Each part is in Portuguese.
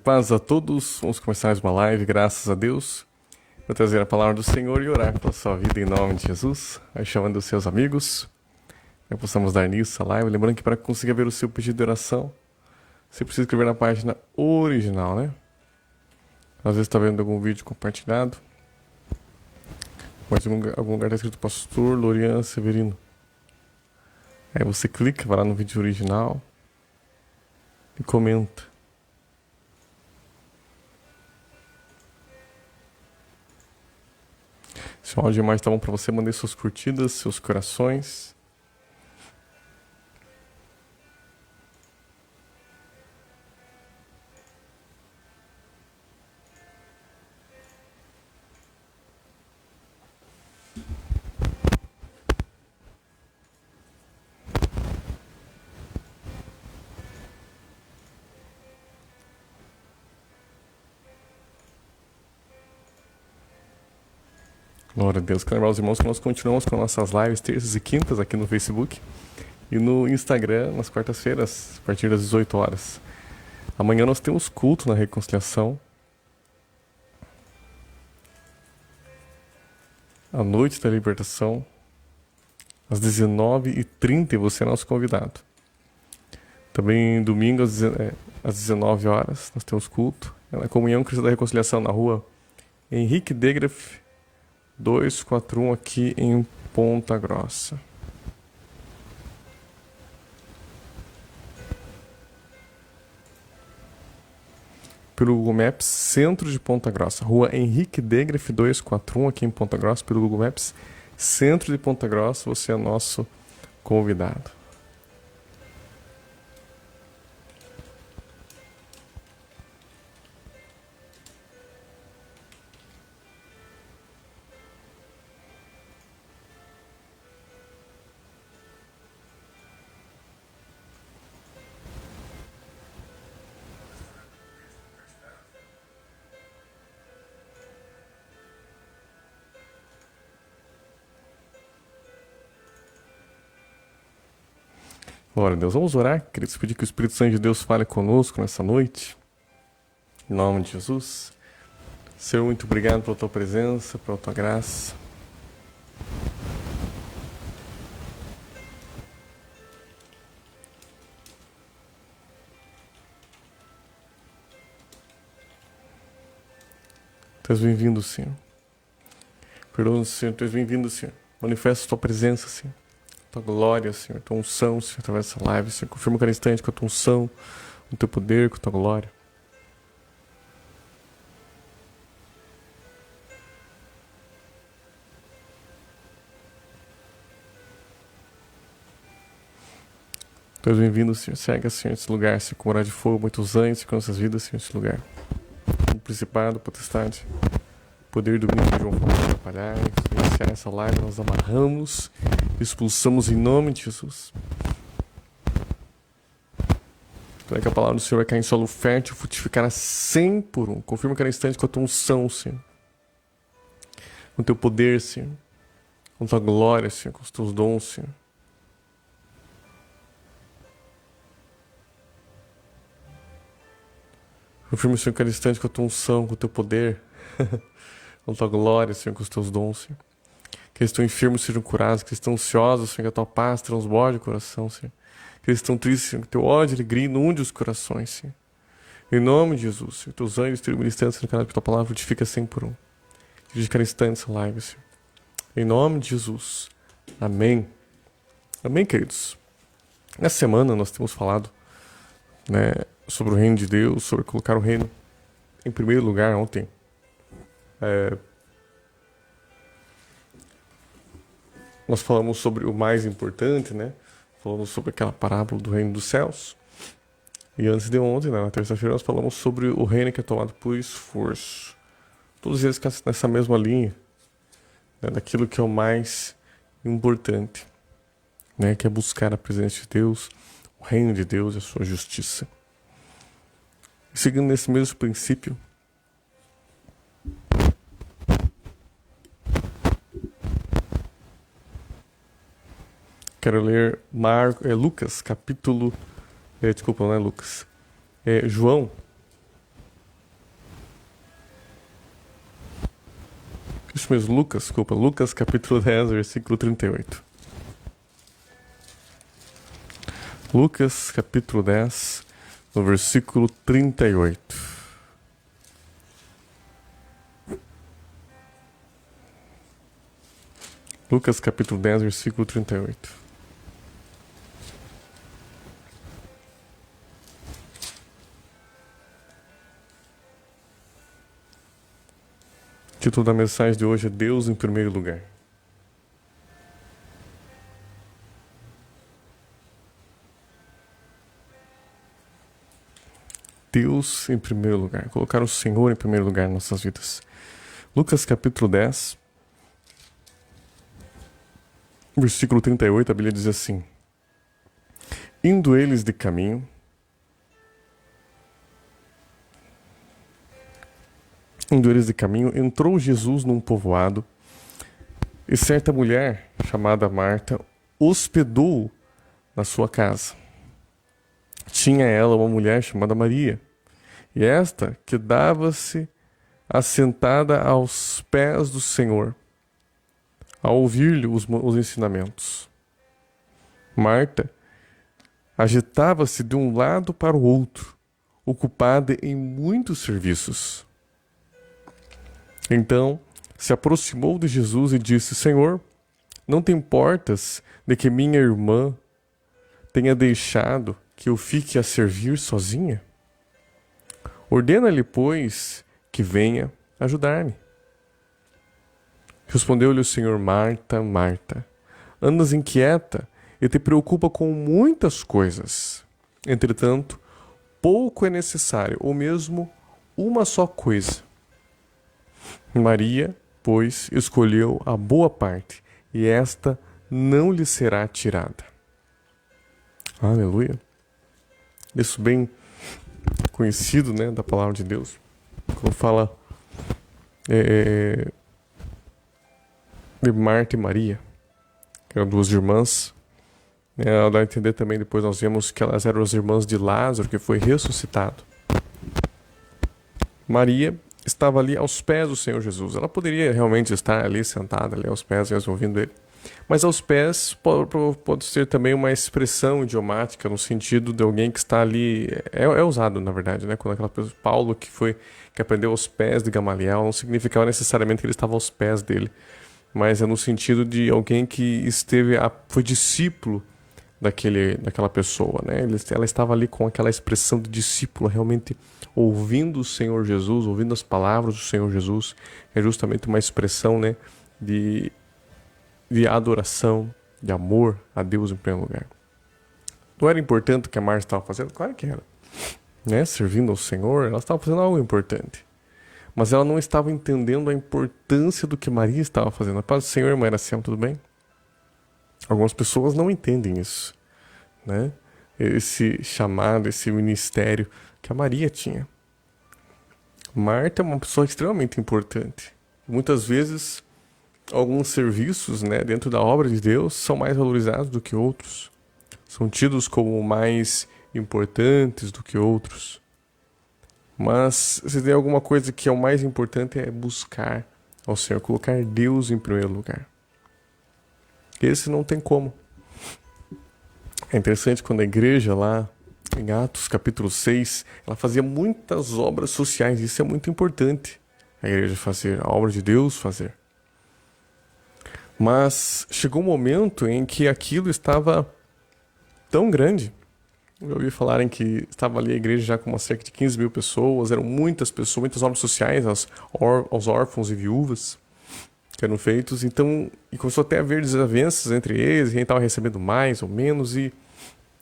paz a todos. Vamos começar mais uma live, graças a Deus. Vou trazer a palavra do Senhor e orar pela sua vida em nome de Jesus. Aí chamando os seus amigos, que possamos dar início à live. Lembrando que para conseguir ver o seu pedido de oração, você precisa escrever na página original, né? Às vezes está vendo algum vídeo compartilhado, mas em algum lugar está escrito Pastor Lorian Severino. Aí você clica, vai lá no vídeo original e comenta. Se o áudio é mais tá bom para você, mandei suas curtidas, seus corações. Glória a Deus. Quero lembrar os irmãos que nós continuamos com nossas lives terças e quintas aqui no Facebook e no Instagram nas quartas-feiras, a partir das 18 horas. Amanhã nós temos culto na Reconciliação. A noite da libertação, às 19h30, e você é nosso convidado. Também domingo às 19 horas nós temos culto. É na Comunhão Cristã da Reconciliação na rua Henrique Degraff 241 aqui em Ponta Grossa. Pelo Google Maps, centro de Ponta Grossa. Rua Henrique Degraff 241 aqui em Ponta Grossa. Pelo Google Maps, centro de Ponta Grossa, você é nosso convidado. Glória a Deus. Vamos orar, queridos, pedir que o Espírito Santo de Deus fale conosco nessa noite. Em nome de Jesus. Senhor, muito obrigado pela tua presença, pela tua graça. Tu és bem-vindo, Senhor. Perdoa-nos, Senhor, tu és bem-vindo, Senhor. Manifesta a tua presença, Senhor. Tua glória, Senhor, tua unção, Senhor, através dessa live, Senhor. Confirma cada instante com a tua unção, com o teu poder, com a tua glória. Tu és bem-vindo, Senhor. Segue, Senhor, esse lugar, Senhor, com morar de fogo, muitos anjos, com nossas vidas, Senhor, esse lugar. O principado, potestade, poder do domínio de João Paulo atrapalhar, iniciar essa live, nós amarramos, expulsamos em nome de Jesus. Então é que a palavra do Senhor vai cair em solo fértil, frutificará 100 por 1. Confirma cada instante com a tua unção, Senhor. Com o teu poder, Senhor. Com a tua glória, Senhor. Com os teus dons, Senhor. Confirma, Senhor, cada instante com a tua unção, com o teu poder. Com a tua glória, Senhor, com os teus dons, Senhor. Que eles estão enfermos sejam curados, que eles estão ansiosos, Senhor, que a tua paz transborde o coração, Senhor. Que eles estão tristes, Senhor, que teu ódio, alegria inunde os corações, Senhor. Em nome de Jesus, Senhor, teus anjos, teus ministrantes, no canal que tua palavra frutifica 100 por 1. Dirige cada instante essa live, Senhor. Em nome de Jesus. Amém. Amém, queridos. Nessa semana nós temos falado, né, sobre o reino de Deus, sobre colocar o reino em primeiro lugar ontem. Nós falamos sobre o mais importante, né? Falamos sobre aquela parábola do reino dos céus. E antes de ontem, né, na terça-feira, nós falamos sobre o reino que é tomado por esforço. Todos eles nessa mesma linha, né, daquilo que é o mais importante, né, que é buscar a presença de Deus, o reino de Deus e a sua justiça. E seguindo nesse mesmo princípio, quero ler Lucas, capítulo... desculpa, não é Lucas. João, Isso mesmo, Lucas, desculpa. Lucas capítulo 10, versículo 38. Lucas capítulo 10, no versículo 38. Lucas capítulo 10, versículo 38. O título da mensagem de hoje é Deus em primeiro lugar. Deus em primeiro lugar. Colocar o Senhor em primeiro lugar em nossas vidas. Lucas capítulo 10, versículo 38, a Bíblia diz assim: Indo eles de caminho, entrou Jesus num povoado, e certa mulher, chamada Marta, hospedou na sua casa. Tinha ela uma mulher chamada Maria, e esta quedava-se assentada aos pés do Senhor, a ouvir-lhe os ensinamentos. Marta agitava-se de um lado para o outro, ocupada em muitos serviços. Então se aproximou de Jesus e disse: Senhor, não te importas de que minha irmã tenha deixado que eu fique a servir sozinha? Ordena-lhe, pois, que venha ajudar-me. Respondeu-lhe o Senhor: Marta, Marta, andas inquieta e te preocupa com muitas coisas. Entretanto, pouco é necessário, ou mesmo uma só coisa. Maria, pois, escolheu a boa parte, e esta não lhe será tirada. Aleluia. Isso bem conhecido, né, da palavra de Deus. Quando fala de Marta e Maria, que eram duas irmãs. Ela dá a entender também, depois nós vemos que elas eram as irmãs de Lázaro, que foi ressuscitado. Maria estava ali aos pés do Senhor Jesus. Ela poderia realmente estar ali, sentada ali aos pés, mesmo ouvindo ele. Mas aos pés pode ser também uma expressão idiomática, no sentido de alguém que está ali. É usado, na verdade, né? Quando aquela pessoa, Paulo, que aprendeu aos pés de Gamaliel, não significava necessariamente que ele estava aos pés dele, mas é no sentido de alguém que foi discípulo daquela pessoa, né? Ela estava ali com aquela expressão de discípulo, realmente ouvindo o Senhor Jesus, ouvindo as palavras do Senhor Jesus, que é justamente uma expressão, né, de adoração, de amor a Deus em primeiro lugar. Não era importante o que a Marta estava fazendo? Claro que era, né? Servindo ao Senhor, ela estava fazendo algo importante. Mas ela não estava entendendo a importância do que Maria estava fazendo. A paz do Senhor, irmã Iraciama, tudo bem? Algumas pessoas não entendem isso, né? Esse chamado, esse ministério que a Maria tinha. Marta é uma pessoa extremamente importante. Muitas vezes, alguns serviços, né, dentro da obra de Deus são mais valorizados do que outros. São tidos como mais importantes do que outros. Mas se tem alguma coisa que é o mais importante, é buscar ao Senhor, colocar Deus em primeiro lugar. Esse não tem como. É interessante quando a igreja lá, em Atos capítulo 6, ela fazia muitas obras sociais. Isso é muito importante. A igreja fazer, a obra de Deus fazer. Mas chegou um momento em que aquilo estava tão grande. Eu ouvi falarem que estava ali a igreja já com cerca de 15 mil pessoas, eram muitas pessoas, muitas obras sociais aos órfãos e viúvas que eram feitos. Então, e começou até a haver desavenças entre eles, quem estava recebendo mais ou menos, e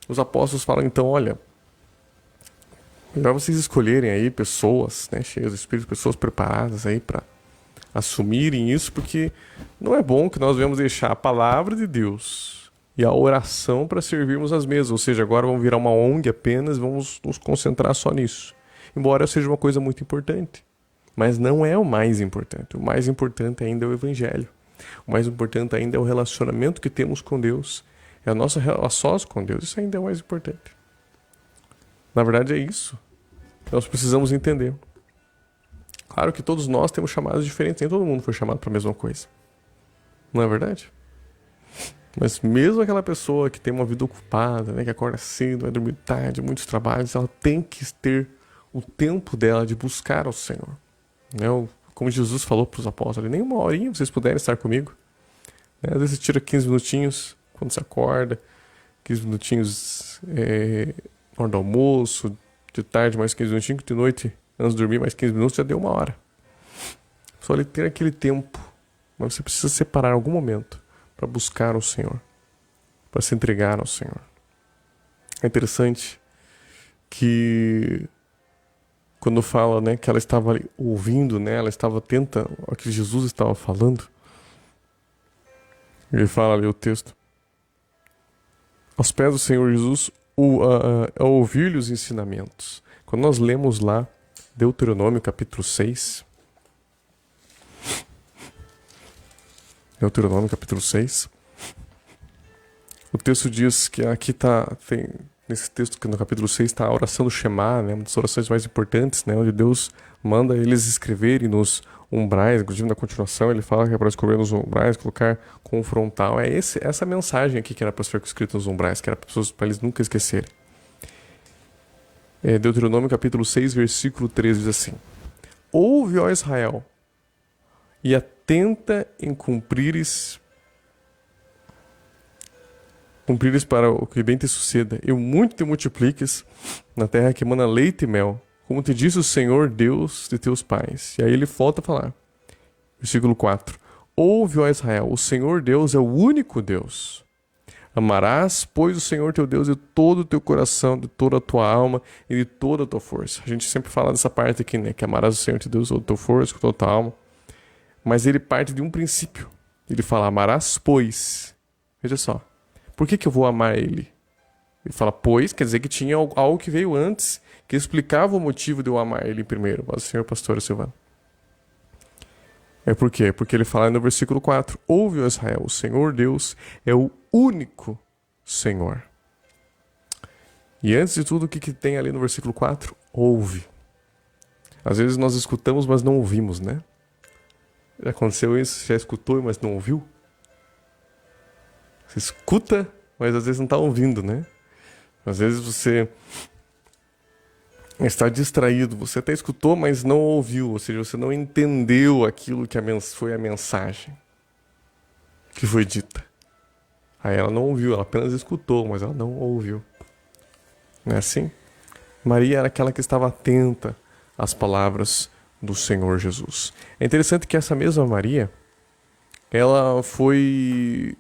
os apóstolos falam, então, olha, melhor vocês escolherem aí pessoas, né, cheias do Espírito, pessoas preparadas aí para assumirem isso, porque não é bom que nós venhamos deixar a palavra de Deus e a oração para servirmos as mesas, ou seja, agora vamos virar uma ONG apenas, vamos nos concentrar só nisso, embora seja uma coisa muito importante, mas não é o mais importante. O mais importante ainda é o Evangelho, o mais importante ainda é o relacionamento que temos com Deus, é a nossa a sós com Deus, isso ainda é o mais importante. Na verdade é isso, nós precisamos entender. Claro que todos nós temos chamados diferentes, nem todo mundo foi chamado para a mesma coisa. Não é verdade? Mas mesmo aquela pessoa que tem uma vida ocupada, né, que acorda cedo, vai dormir tarde, muitos trabalhos, ela tem que ter o tempo dela de buscar ao Senhor. Né? Como Jesus falou para os apóstolos, nem uma horinha vocês puderem estar comigo. Né? Às vezes você tira 15 minutinhos quando você acorda, 15 minutinhos na hora do almoço, de tarde mais 15 minutinhos, de noite, antes de dormir mais 15 minutos, já deu uma hora. Só ele ter aquele tempo, mas você precisa separar algum momento para buscar o Senhor, para se entregar ao Senhor. É interessante que quando fala, né, que ela estava ali ouvindo, né, ela estava atenta ao que Jesus estava falando. Ele fala ali o texto: aos pés do Senhor Jesus, ao ouvir-lhe os ensinamentos. Quando nós lemos lá Deuteronômio capítulo 6, Deuteronômio capítulo 6, o texto diz que aqui nesse texto que no capítulo 6 está a oração do Shema, né, uma das orações mais importantes, né, onde Deus manda eles escreverem nos umbrais. Inclusive na continuação ele fala que é para escrever nos umbrais, colocar com um frontal. É essa mensagem aqui que era para ser escrita nos umbrais, que era para eles nunca esquecerem. Deuteronômio capítulo 6, versículo 13 diz assim: ouve, ó Israel, e atenta em cumprires para o que bem te suceda, e muito te multipliques na terra que emana leite e mel, como te disse o Senhor Deus de teus pais. E aí ele volta a falar, versículo 4: ouve, ó Israel, o Senhor Deus é o único Deus. Amarás, pois, o Senhor teu Deus de todo o teu coração, de toda a tua alma e de toda a tua força. A gente sempre fala dessa parte aqui, né? Que amarás o Senhor teu Deus de toda a tua força, com toda a tua alma. Mas ele parte de um princípio. Ele fala, amarás, pois. Veja só. Por que eu vou amar ele? Ele fala, pois, quer dizer que tinha algo que veio antes, que explicava o motivo de eu amar ele primeiro. Mas, Senhor pastor Silvano. Por quê? Porque ele fala no versículo 4, ouve, ó Israel, o Senhor Deus é o único Senhor. E antes de tudo, o que tem ali no versículo 4? Ouve. Às vezes nós escutamos, mas não ouvimos, né? Já aconteceu isso? Já escutou, mas não ouviu? Você escuta, mas às vezes não está ouvindo, né? Às vezes você está distraído, você até escutou, mas não ouviu, ou seja, você não entendeu aquilo que foi a mensagem que foi dita. Aí ela não ouviu, ela apenas escutou, mas ela não ouviu. Não é assim? Maria era aquela que estava atenta às palavras do Senhor Jesus. É interessante que essa mesma Maria, ela foi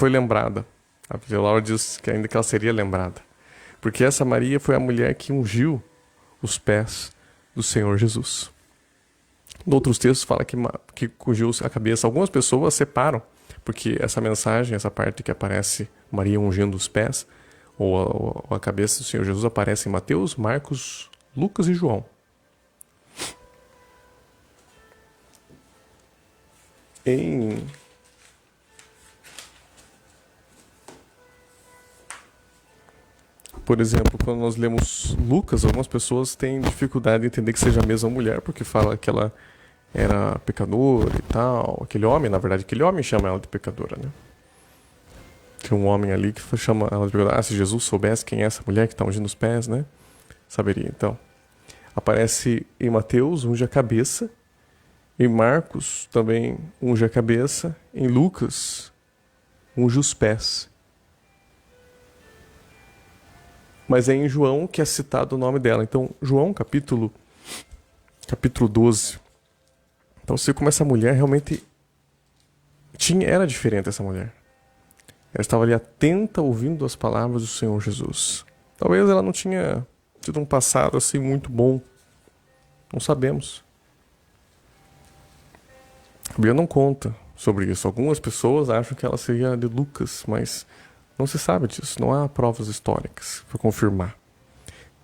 lembrada. A palavra diz que ainda que ela seria lembrada. Porque essa Maria foi a mulher que ungiu os pés do Senhor Jesus. Em outros textos fala que ungiu a cabeça. Algumas pessoas separam, porque essa mensagem, essa parte que aparece Maria ungindo os pés, ou a cabeça do Senhor Jesus, aparece em Mateus, Marcos, Lucas e João. Por exemplo, quando nós lemos Lucas, algumas pessoas têm dificuldade de entender que seja a mesma mulher, porque fala que ela era pecadora e tal. Aquele homem chama ela de pecadora, né? Tem um homem ali que chama ela de pecadora. Se Jesus soubesse quem é essa mulher que está ungindo os pés, né? Saberia. Então, aparece em Mateus, unge a cabeça. Em Marcos, também unge a cabeça. Em Lucas, unge os pés. Mas é em João que é citado o nome dela. Então, João, capítulo 12. Então, você vê como essa mulher realmente era diferente, essa mulher. Ela estava ali atenta, ouvindo as palavras do Senhor Jesus. Talvez ela não tinha tido um passado assim muito bom. Não sabemos. A Bíblia não conta sobre isso. Algumas pessoas acham que ela seria de Lucas, mas não se sabe disso. Não há provas históricas para confirmar.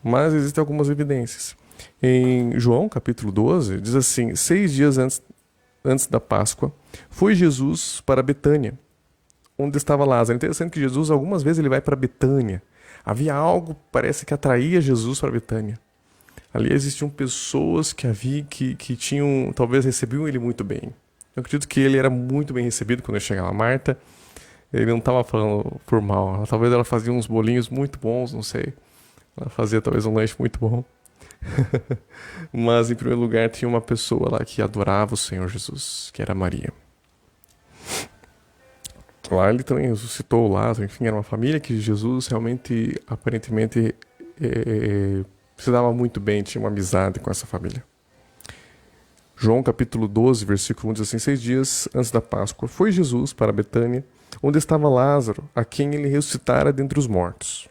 Mas existem algumas evidências. Em João, capítulo 12, diz assim, 6 dias antes da Páscoa, foi Jesus para Betânia, onde estava Lázaro. É interessante que Jesus, algumas vezes, ele vai para Betânia. Havia algo, parece que atraía Jesus para Betânia. Ali existiam pessoas que tinham, talvez recebiam ele muito bem. Eu acredito que ele era muito bem recebido quando ele chegava. A Marta, ele não estava falando por mal. Talvez ela fazia uns bolinhos muito bons, não sei. Ela fazia talvez um lanche muito bom. Mas em primeiro lugar tinha uma pessoa lá que adorava o Senhor Jesus, que era Maria. Lá ele também ressuscitou o Lázaro, enfim, era uma família que Jesus realmente, aparentemente, se dava muito bem, tinha uma amizade com essa família. João capítulo 12, versículo 1 diz assim: 6 dias antes da Páscoa, foi Jesus para Betânia, onde estava Lázaro, a quem ele ressuscitara dentre os mortos.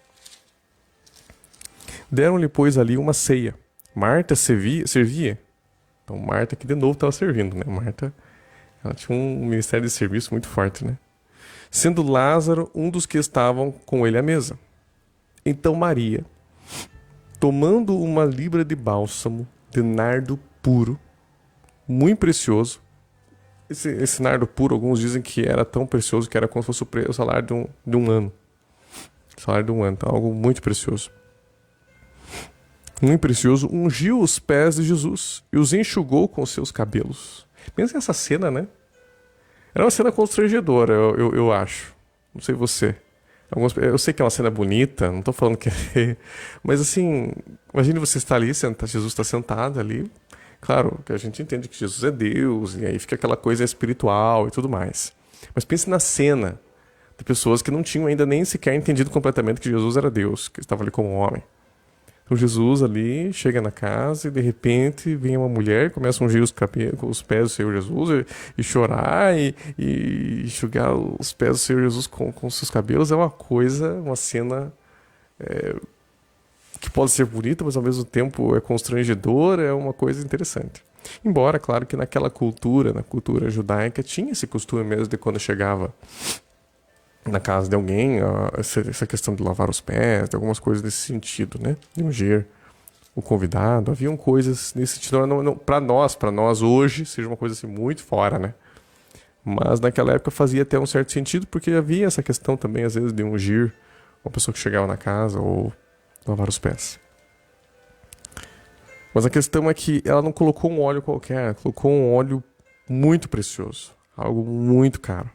Deram-lhe, pois, ali uma ceia. Marta servia. Então, Marta que de novo estava servindo, né? Marta, ela tinha um ministério de serviço muito forte, né? Sendo Lázaro um dos que estavam com ele à mesa. Então Maria, tomando uma libra de bálsamo de nardo puro, muito precioso. Esse nardo puro, alguns dizem que era tão precioso que era como se fosse o salário de um ano. O salário de um ano, então algo muito precioso. Muito precioso, ungiu os pés de Jesus e os enxugou com seus cabelos. Pensa nessa cena, né? Era uma cena constrangedora, eu acho. Não sei você. Eu sei que é uma cena bonita, não tô falando que é... Mas assim, imagine você estar ali, Jesus está sentado ali. Claro que a gente entende que Jesus é Deus, e aí fica aquela coisa espiritual e tudo mais. Mas pense na cena de pessoas que não tinham ainda nem sequer entendido completamente que Jesus era Deus, que estava ali como homem. Então Jesus ali chega na casa e de repente vem uma mulher, começa a ungir os pés do Senhor Jesus e chorar e enxugar os pés do Senhor Jesus com seus cabelos. É uma cena que pode ser bonita, mas ao mesmo tempo é constrangedora, é uma coisa interessante. Embora, claro, que na cultura judaica, tinha esse costume mesmo de quando chegava na casa de alguém, essa questão de lavar os pés, de algumas coisas nesse sentido, né? De ungir o convidado. Haviam coisas nesse sentido. Não, para nós hoje, seja uma coisa assim muito fora, né? Mas naquela época fazia até um certo sentido, porque havia essa questão também, às vezes, de ungir uma pessoa que chegava na casa ou lavar os pés. Mas a questão é que ela não colocou um óleo qualquer, ela colocou um óleo muito precioso, algo muito caro.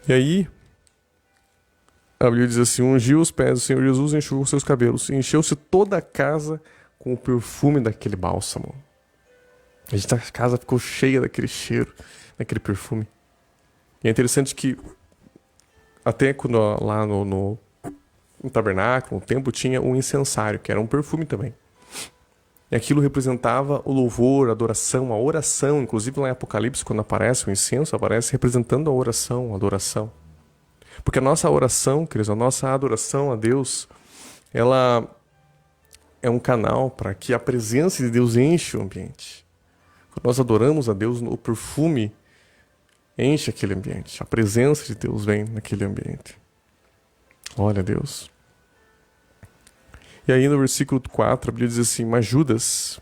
E aí, a Bíblia diz assim: ungiu os pés do Senhor Jesus e enxugou seus cabelos, e encheu-se toda a casa com o perfume daquele bálsamo. A casa ficou cheia daquele cheiro, daquele perfume. E é interessante que até quando lá no tabernáculo, no templo, tinha um incensário, que era um perfume também. E aquilo representava o louvor, a adoração, a oração. Inclusive lá em Apocalipse, quando aparece o incenso, aparece representando a oração, a adoração. Porque a nossa oração, queridos, a nossa adoração a Deus, ela é um canal para que a presença de Deus enche o ambiente. Quando nós adoramos a Deus, o perfume enche aquele ambiente. A presença de Deus vem naquele ambiente. Glória a Deus. E aí no versículo 4, a Bíblia diz assim: mas Judas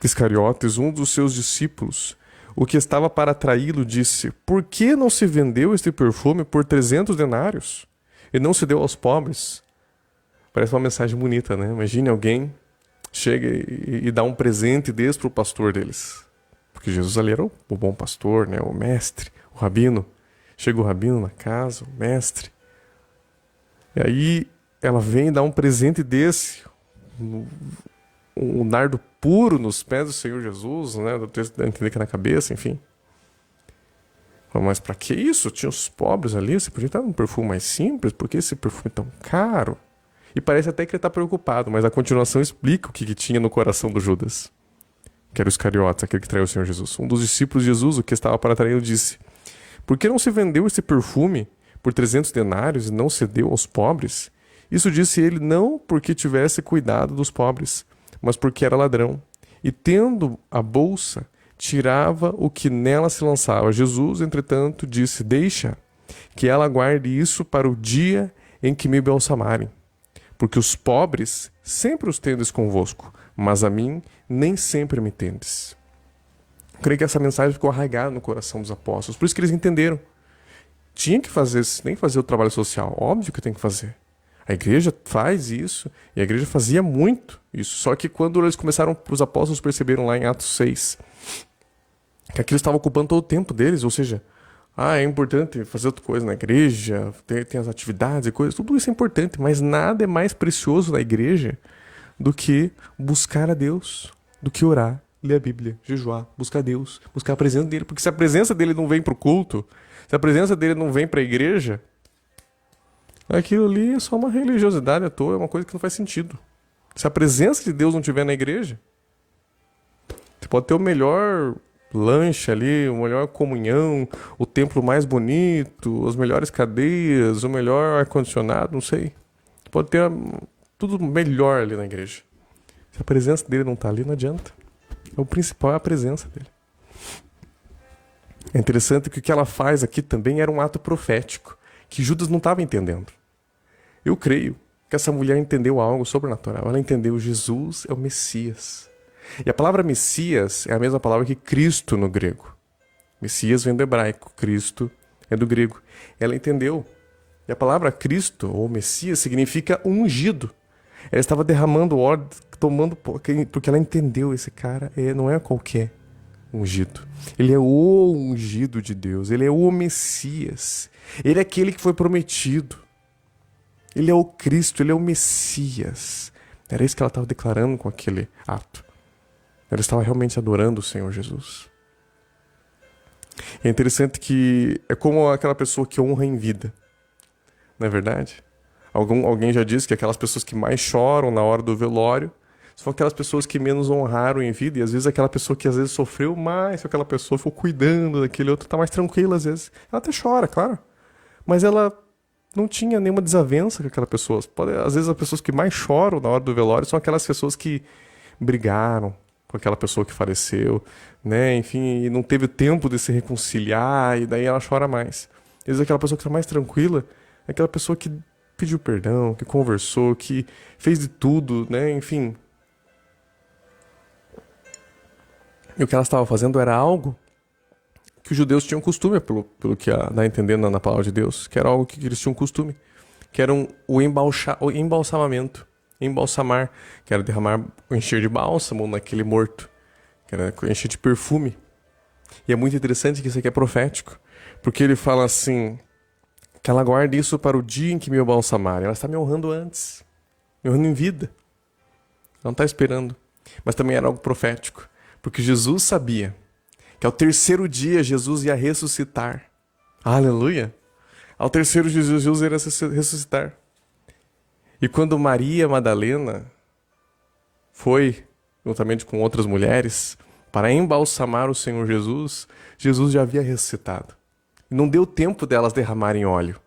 Iscariotes, um dos seus discípulos, o que estava para traí-lo, disse: por que não se vendeu este perfume por 300 denários e não se deu aos pobres? Parece uma mensagem bonita, né? Imagine alguém chega e dá um presente desse para o pastor deles. Porque Jesus ali era o bom pastor, né? O mestre, o rabino. Chega o rabino na casa, o mestre. E aí ela vem e dá um presente desse, um nardo puro nos pés do Senhor Jesus, né? Do texto da entender que é na cabeça, enfim. Mas para que isso? Tinha os pobres ali, você podia estar num perfume mais simples, por que esse perfume tão caro? E parece até que ele está preocupado, mas a continuação explica o que tinha no coração do Judas, que era o Iscariotes, aquele que traiu o Senhor Jesus. Um dos discípulos de Jesus, o que estava para traí-lo, disse: por que não se vendeu esse perfume por 300 denários e não se deu aos pobres? Isso disse ele não porque tivesse cuidado dos pobres, mas porque era ladrão. E tendo a bolsa, tirava o que nela se lançava. Jesus, entretanto, disse: deixa que ela guarde isso para o dia em que me balsamarem. Porque os pobres sempre os tendes convosco, mas a mim nem sempre me tendes. Eu creio que essa mensagem ficou arraigada no coração dos apóstolos. Por isso que eles entenderam. Tinha que fazer, nem fazer o trabalho social. Óbvio que tem que fazer. A igreja faz isso, e a igreja fazia muito isso. Só que quando eles começaram, os apóstolos perceberam lá em Atos 6, que aquilo estava ocupando todo o tempo deles, ou seja, é importante fazer outra coisa na igreja, tem as atividades e coisas, tudo isso é importante, mas nada é mais precioso na igreja do que buscar a Deus, do que orar, ler a Bíblia, jejuar, buscar Deus, buscar a presença dele, porque se a presença dele não vem pro culto, se a presença dele não vem pra igreja, aquilo ali é só uma religiosidade à toa, é uma coisa que não faz sentido. Se a presença de Deus não estiver na igreja, você pode ter o melhor lanche ali, a melhor comunhão, o templo mais bonito, as melhores cadeiras, o melhor ar-condicionado, não sei. Você pode ter tudo melhor ali na igreja. Se a presença dele não está ali, não adianta. O principal é a presença dele. É interessante que o que ela faz aqui também era um ato profético, que Judas não estava entendendo. Eu creio que essa mulher entendeu algo sobrenatural. Ela entendeu Jesus é o Messias. E a palavra Messias é a mesma palavra que Cristo no grego. Messias vem do hebraico, Cristo é do grego. Ela entendeu. E a palavra Cristo, ou Messias, significa ungido. Ela estava derramando óleo, tomando, porque ela entendeu, esse cara não é qualquer ungido. Ele é o ungido de Deus, ele é o Messias. Ele é aquele que foi prometido. Ele é o Cristo, ele é o Messias. Era isso que ela estava declarando com aquele ato. Ela estava realmente adorando o Senhor Jesus. E é interessante que é como aquela pessoa que honra em vida. Não é verdade? Alguém já disse que aquelas pessoas que mais choram na hora do velório são aquelas pessoas que menos honraram em vida. E às vezes aquela pessoa que às vezes sofreu mais, aquela pessoa ficou cuidando daquele outro, tá mais tranquila às vezes. Ela até chora, claro. Mas ela não tinha nenhuma desavença com aquela pessoa. Às vezes as pessoas que mais choram na hora do velório são aquelas pessoas que brigaram com aquela pessoa que faleceu, né? Enfim, e não teve tempo de se reconciliar, e daí ela chora mais. Às vezes aquela pessoa que está mais tranquila é aquela pessoa que pediu perdão, que conversou, que fez de tudo, né? Enfim. E o que ela estava fazendo era algo que os judeus tinham costume, pelo que dá a entender na palavra de Deus, que era algo que eles tinham costume, que era o embalsamamento. Embalsamar, que era derramar, encher de bálsamo naquele morto, que era encher de perfume. E é muito interessante que isso aqui é profético, porque ele fala assim, que ela guarde isso para o dia em que me embalsamar. Ela está me honrando antes, me honrando em vida. Ela não está esperando. Mas também era algo profético, porque Jesus sabia que ao terceiro dia Jesus ia ressuscitar. Aleluia! Ao terceiro dia Jesus ia ressuscitar. E quando Maria Madalena foi, juntamente com outras mulheres, para embalsamar o Senhor Jesus, Jesus já havia ressuscitado. E não deu tempo delas derramarem óleo.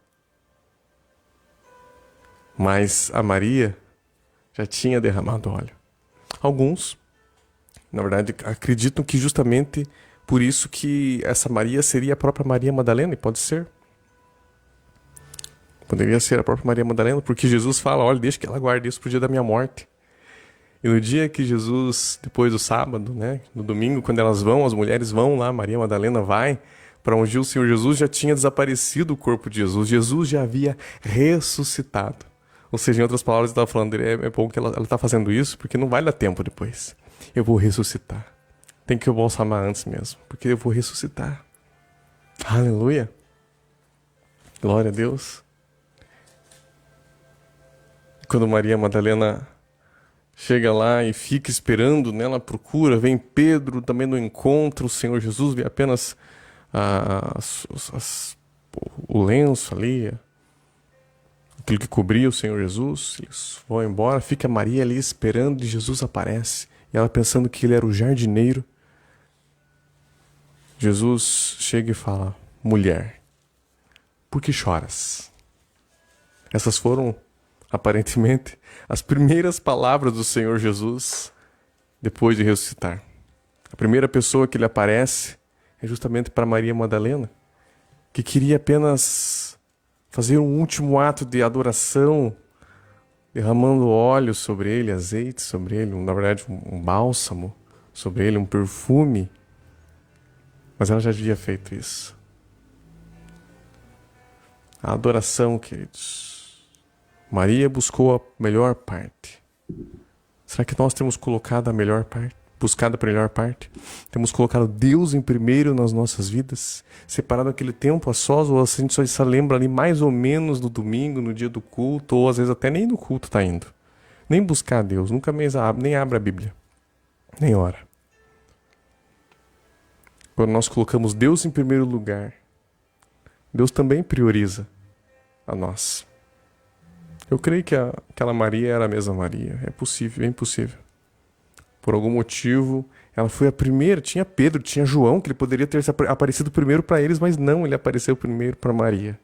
Mas a Maria já tinha derramado óleo. Alguns, na verdade, acreditam que justamente por isso que essa Maria seria a própria Maria Madalena, e pode ser. Poderia ser a própria Maria Madalena, porque Jesus fala, olha, deixa que ela guarde isso pro dia da minha morte. E no dia que Jesus, depois do sábado, né, no domingo, quando elas vão, as mulheres vão lá, Maria Madalena vai para ungir o Senhor Jesus, já tinha desaparecido o corpo de Jesus. Jesus já havia ressuscitado. Ou seja, em outras palavras, ele estava falando, é bom que ela está fazendo isso, porque não vai dar tempo depois. Eu vou ressuscitar. Tem que embalsamar antes mesmo, porque eu vou ressuscitar. Aleluia. Glória a Deus. Quando Maria Madalena chega lá e fica esperando, né, ela procura, vem Pedro, também no encontro, o Senhor Jesus vê apenas o lenço ali, aquilo que cobria o Senhor Jesus, eles vão embora, fica Maria ali esperando e Jesus aparece, e ela pensando que ele era o jardineiro. Jesus chega e fala, mulher, por que choras? Essas foram, aparentemente, as primeiras palavras do Senhor Jesus depois de ressuscitar. A primeira pessoa que ele aparece é justamente para Maria Madalena, que queria apenas fazer um último ato de adoração, derramando óleo sobre ele, azeite sobre ele, na verdade um bálsamo sobre ele, um perfume. Mas ela já havia feito isso. A adoração, queridos, Maria buscou a melhor parte. Será que nós temos colocado a melhor parte? Buscado a melhor parte? Temos colocado Deus em primeiro nas nossas vidas? Separado aquele tempo a sós, ou a gente só se lembra ali mais ou menos no domingo, no dia do culto, ou às vezes até nem no culto tá indo. Nem buscar a Deus, nunca nem abre a Bíblia. Nem ora. Quando nós colocamos Deus em primeiro lugar, Deus também prioriza a nós. Eu creio que aquela Maria era a mesma Maria. É possível, é impossível. Por algum motivo, ela foi a primeira. Tinha Pedro, tinha João, que ele poderia ter aparecido primeiro para eles, mas não, ele apareceu primeiro para Maria.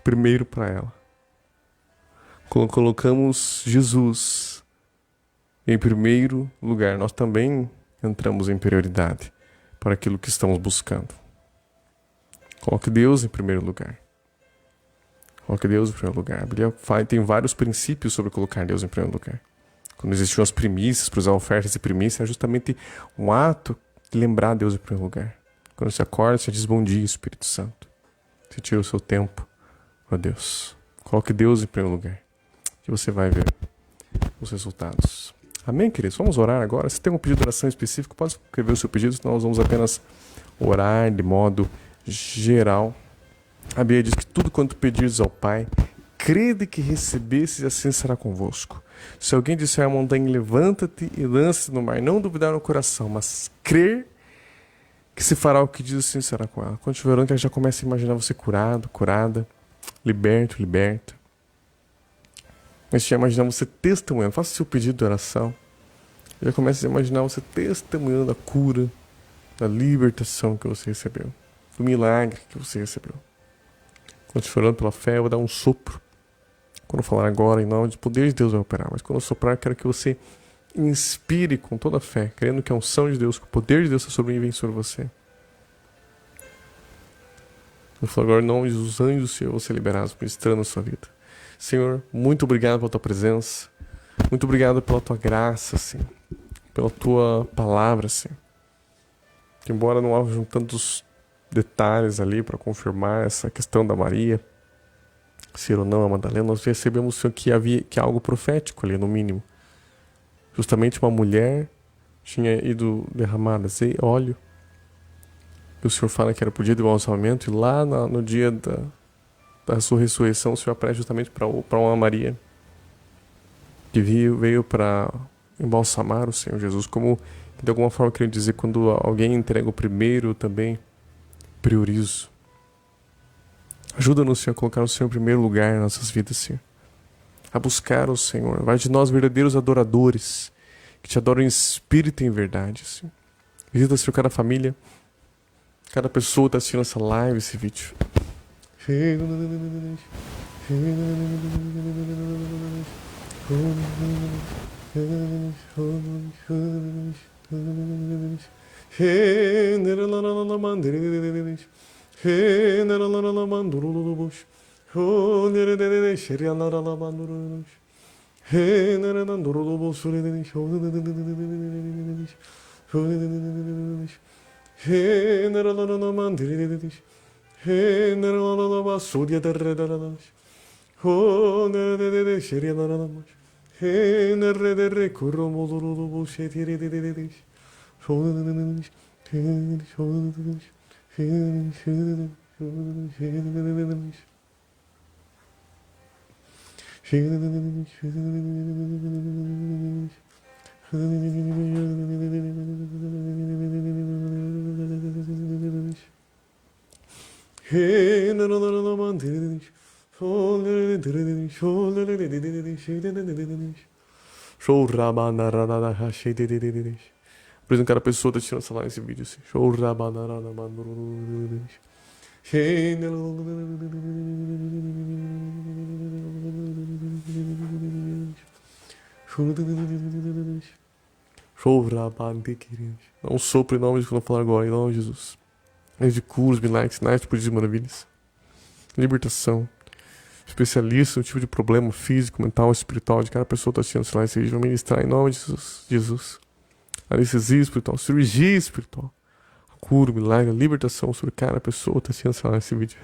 Primeiro para ela. Quando colocamos Jesus em primeiro lugar, nós também entramos em prioridade para aquilo que estamos buscando. Coloque Deus em primeiro lugar. Coloque Deus em primeiro lugar. A Bíblia tem vários princípios sobre colocar Deus em primeiro lugar. Quando existiam as primícias, para usar ofertas e primícias, é justamente um ato de lembrar Deus em primeiro lugar. Quando você acorda, você diz bom dia, Espírito Santo. Você tira o seu tempo para Deus. Coloque Deus em primeiro lugar. E você vai ver os resultados. Amém, queridos? Vamos orar agora. Se tem um pedido de oração específico, pode escrever o seu pedido, senão nós vamos apenas orar de modo geral. A Bíblia diz que tudo quanto pedires ao Pai, crede que recebesses e assim será convosco. Se alguém disser à montanha, levanta-te e lança-te no mar, não duvidar no coração, mas crer que se fará o que diz, assim será com ela. Quando estiver orando, ela já começa a imaginar você curado, curada, liberto, liberta. Mas já imaginar você testemunhando. Faça seu pedido de oração. Já começa a imaginar você testemunhando a cura, da libertação que você recebeu, do milagre que você recebeu. Quando estiver orando pela fé, eu vou dar um sopro. Quando eu falar agora, em nome do poder de Deus vai operar. Mas quando eu soprar, eu quero que você inspire com toda a fé, crendo que a unção de Deus, que o poder de Deus está sobre mim e vem sobre você. Eu falo agora em nome dos anjos do Senhor, vão ser liberados, ministrando a sua vida. Senhor, muito obrigado pela tua presença. Muito obrigado pela tua graça, Senhor. Pela tua palavra, Senhor. Que embora não hajam tantos detalhes ali para confirmar essa questão da Maria, ser ou não a Madalena, nós recebemos, Senhor, que havia algo profético ali, no mínimo. Justamente uma mulher tinha ido derramar óleo. E o Senhor fala que era pro dia do embalsamamento, e lá no dia da sua ressurreição, o Senhor aparece justamente para uma Maria que veio para embalsamar o Senhor Jesus, como de alguma forma querendo dizer, quando alguém entrega o primeiro, também priorizo. Ajuda-nos, Senhor, a colocar o Senhor em primeiro lugar em nossas vidas, Senhor. A buscar o Senhor. Vai de nós verdadeiros adoradores, que te adoram em espírito e em verdade, Senhor. Visita, Senhor, cada família, cada pessoa que está assistindo essa live, esse vídeo. Por exemplo, cada pessoa está tirando essa live, esse vídeo assim. Dá um sopro em nome de que eu vou falar agora, em nome de Jesus. De curas, milagres, sinais, tipo de maravilhas. Libertação. Especialista no tipo de problema físico, mental, espiritual de cada pessoa que está assistindo essa live, esse vídeo. Vou ministrar em nome de Jesus. Anestesia espiritual, cirurgia espiritual. Cura, milagre, libertação sobre cada pessoa tá assistindo, sei lá, esse vídeo.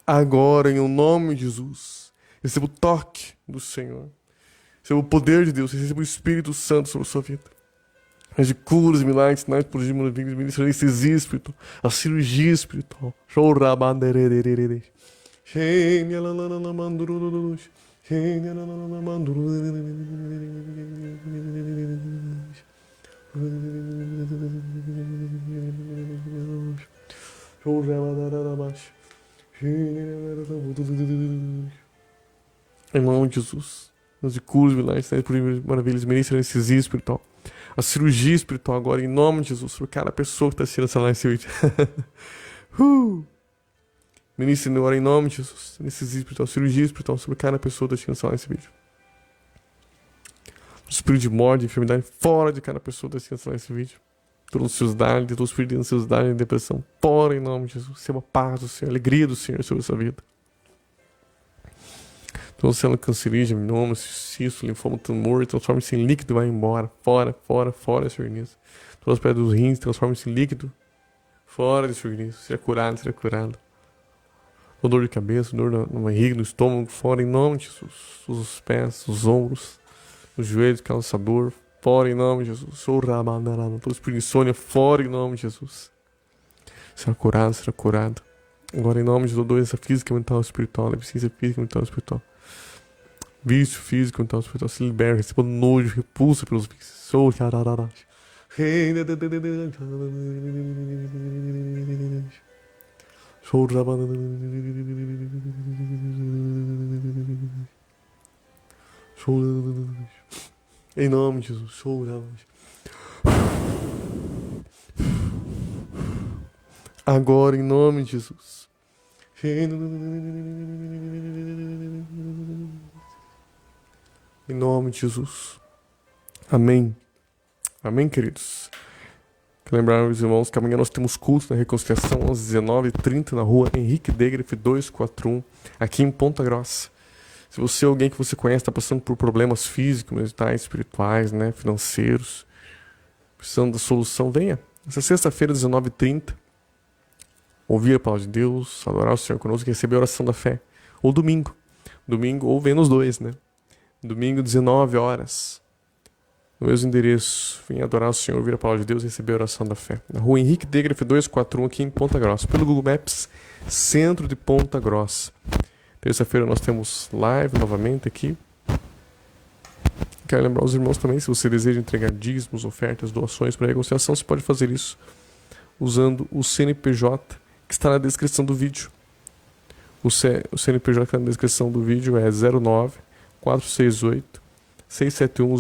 Agora, em o nome de Jesus, receba o toque do Senhor, receba o poder de Deus, receba o Espírito Santo sobre a sua vida. Mas de curas, milagres, sinais, prodigios, maravilhas, ministra anestesia espiritual, a cirurgia espiritual. Em nome de Jesus, de curas, milagres, sinais, prodigios, maravilhas, ministra anestesia espiritual, a cirurgia espiritual agora, em nome de Jesus, por cada pessoa que está assistindo essa live, esse vídeo. Ministra agora, em nome de Jesus, anestesia espiritual, cirurgia espiritual sobre cada pessoa que está assistindo essa live, esse vídeo. O espírito de morte, de enfermidade, fora de cada pessoa que está assistindo essa live, esse vídeo. Toda ansiosidade, todo espírito de ansiosidade e depressão, fora em nome de Jesus. Seja uma paz do Senhor, alegria do Senhor sobre a sua vida. Toda célula cancerígena, minoma, cisto, linfoma, tumor, transforma-se em líquido e vai embora. Fora, fora, fora desse organismo. Todas as pedras dos rins, transforma-se em líquido. Fora desse organismo. Seja curado, seja curado. Toda dor de cabeça, dor na barriga, no estômago, fora em nome de Jesus. Os pés, os ombros, os joelhos, causa dor, fora em nome de Jesus. Todo espírito de insônia, fora em nome de Jesus. Será curado, será curado. Agora em nome de toda doença física, mental, espiritual, deficiência física, mental, espiritual. Vício físico, mental, espiritual, se libera, receba nojo, repulsa pelos vícios. Em nome de Jesus. Agora, em nome de Jesus. Em nome de Jesus. Amém. Amém, queridos. Quero lembrar os irmãos que amanhã nós temos culto na Reconciliação às 19h30 na rua Henrique Degrefe 241, aqui em Ponta Grossa. Se você é alguém que você conhece, está passando por problemas físicos, mentais, espirituais, né, financeiros, precisando da solução, venha. Essa sexta-feira, 19h30, ouvir a palavra de Deus, adorar o Senhor conosco e receber a oração da fé. Ou domingo, ou vem nos dois, né? Domingo, 19 horas, no mesmo endereço, vem adorar o Senhor, ouvir a palavra de Deus e receber a oração da fé. Na rua Henrique Degrefe 241, aqui em Ponta Grossa. Pelo Google Maps, centro de Ponta Grossa. Terça-feira nós temos live novamente aqui. Quero lembrar os irmãos também, se você deseja entregar dízimos, ofertas, doações para a Reconciliação, você pode fazer isso usando o CNPJ que está na descrição do vídeo. O CNPJ que está na descrição do vídeo é 09 468 671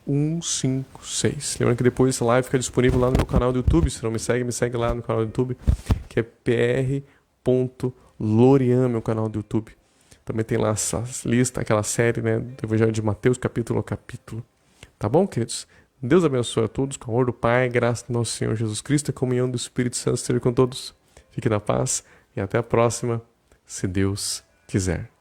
000156. Lembrando que depois essa live fica disponível lá no meu canal do YouTube. Se não me segue lá no canal do YouTube, que é pr.lorian, meu canal do YouTube. Também tem lá essa lista, aquela série, né, do Evangelho de Mateus, capítulo a capítulo. Tá bom, queridos? Deus abençoe a todos, com o amor do Pai, graça do nosso Senhor Jesus Cristo e a comunhão do Espírito Santo esteja com todos. Fique na paz e até a próxima, se Deus quiser.